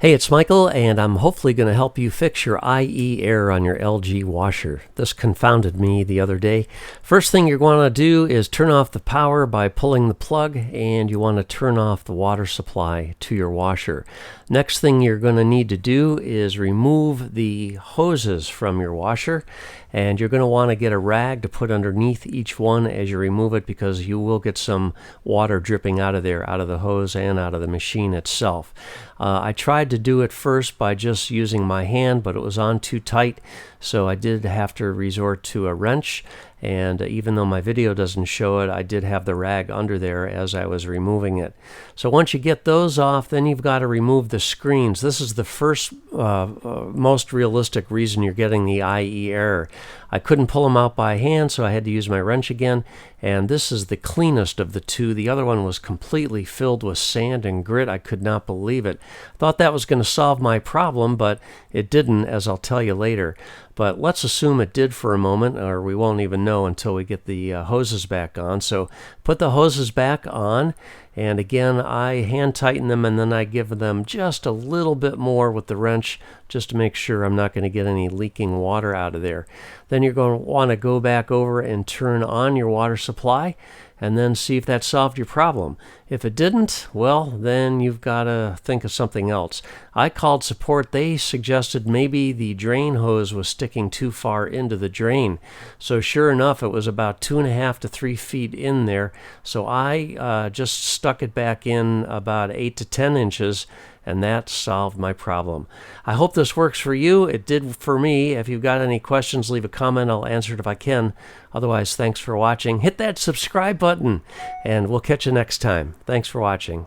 Hey, it's Michael, and I'm hopefully going to help you fix your IE error on your LG washer. This confounded me the other day. First thing you're going to do is turn off the power by pulling the plug, and you want to turn off the water supply to your washer. Next thing you're going to need to do is remove the hoses from your washer, and you're going to want to get a rag to put underneath each one as you remove it, because you will get some water dripping out of there, out of the hose and out of the machine itself. I tried to do it first by just using my hand, but it was on too tight, so I did have to resort to a wrench. And even though my video doesn't show it, I did have the rag under there as I was removing it. So once you get those off, then you've got to remove the screens. This is the first most realistic reason you're getting the IE error. I couldn't pull them out by hand, so I had to use my wrench again. And this is the cleanest of the two. The other one was completely filled with sand and grit. I could not believe it. Thought that was going to solve my problem, but it didn't, as I'll tell you later. But let's assume it did for a moment, or we won't even know until we get the hoses back on. So put the hoses back on, and again, I hand tighten them, and then I give them just a little bit more with the wrench, just to make sure I'm not going to get any leaking water out of there. Then you're going to want to go back over and turn on your water supply, and then see if that solved your problem. If it didn't, well, then you've got to think of something else. I called support. They suggested maybe the drain hose was sticking too far into the drain. So sure enough, it was about 2.5 to 3 feet in there. So I just stuck it back in about 8 to 10 inches, and that solved my problem. I hope this works for you. It did for me. If you've got any questions, leave a comment. I'll answer it if I can. Otherwise, thanks for watching. Hit that subscribe button, and we'll catch you next time. Thanks for watching.